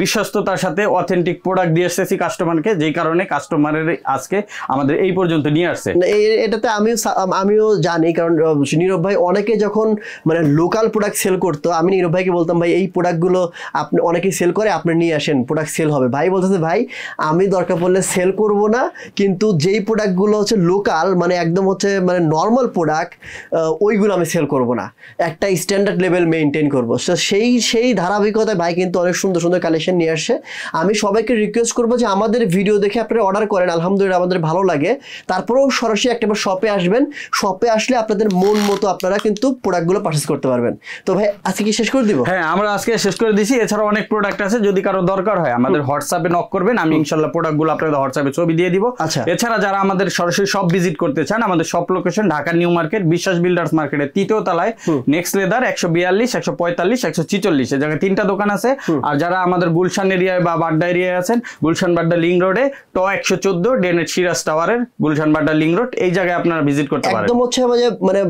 বিশ্বস্ততার সাথে অথেন্টিক প্রোডাক্ট দিয়ে এসেছি কাস্টমারকে, যেই কারণে কাস্টমারের আজকে আমাদের এই পর্যন্ত নিয়ে আসছে। এটাতে আমিও জানি, কারণ নীরব ভাই অনেকে যখন মানে লোকাল প্রোডাক্ট সেল করতো, আমি নীরব ভাইকে বলতাম ভাই এই প্রোডাক্টগুলো আপনি অনেকেই সেল করে, আপনি নিয়ে আসেন, প্রোডাক্ট সেল হবে। ভাই বলতেছে ভাই আমি দরকার পড়লে সেল করব না, কিন্তু যেই প্রোডাক্টগুলো হচ্ছে লোকাল মানে একদম হচ্ছে মানে নর্মাল প্রোডাক্ট, ওইগুলো আমি সেল করব না, একটা স্ট্যান্ডার্ড লেভেল মেনটেন করবো। সেই ধারাবাহিকতায় ভাই কিন্তু অনেক সুন্দর সুন্দর কালেকশন নিয়ে আসছে। আমি সবাইকে রিকোয়েস্ট করবো যে আমাদের ভিডিও দেখে আপনারা অর্ডার করেন, আলহামদুলিল্লাহ আমাদের ভালো লাগে, তারপরেও সরাসরি একটাবার শপে আসবেন। শপে আসলে আপনাদের মন মতো আপনারা কিন্তু প্রোডাক্টগুলো পারচেজ করতে পারবেন। তো ভাই আজকে কি শেষ করে দিব? হ্যাঁ, আমরা আজকে শেষ করে দিছি। এছাড়া অনেক প্রোডাক্ট আছে, যদি কারো দরকার হয় আমাদের হোয়াটসঅ্যাপে নক করবেন, আমি ইনশাআল্লাহ প্রোডাক্টগুলো আপনাদের হোয়াটসঅ্যাপে ছবি দিয়ে দিব। এছাড়া যারা আমাদের সরাসরি শপ ভিজিট করতে চান, আমাদের shop location Dhaka new market, বিশ্বাস বিল্ডার্স মার্কেটের 3য় তলায়, নেক্সট লেদার 142, 145, 146, এই জায়গায় 3টা দোকান আছে। আর যারা আমাদের গুলশান এরিয়ায় বা বাড্ডা এরিয়ায় আছেন, গুলশান বাড্ডা লিং রোডে ট 114 নেট সিরাজ টাওয়ারের গুলশান বাড্ডা লিংক রোড, এই জায়গায় আপনারা ভিজিট করতে পারেন। একদম হচ্ছে মানে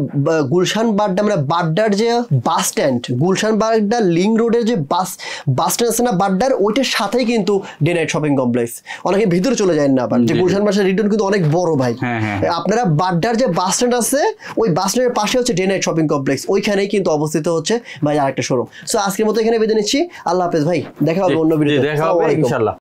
গুলশান বাড্ডা মানে বাড্ডার যে bus stand, Gulshan Badda link রোডের যে বাস স্ট্যান্ড আছে না বাড্ডার, ওইটার সাথেই কিন্তু ডে নাইট শপিং কমপ্লেক্স। অনেকে ভিতরে চলে যায় না, আবার যে গুলশান বাসার রিটার্ন কিন্তু অনেক বড় ভাই। আপনারা বাড্ডার যে বাস স্ট্যান্ড আছে ওই বাস স্ট্যান্ডের পাশে হচ্ছে ডে নাইট শপিং কমপ্লেক্স, ওইখানেই কিন্তু অবস্থিত হচ্ছে ভাই আরেকটা শোরুম। সো আজকের মতো এখানে বিদায় নিচ্ছি, আল্লাহ হাফেজ ভাই, দেখা হবে অন্য ভিডিওতে, দেখা হবে ইনশাআল্লাহ।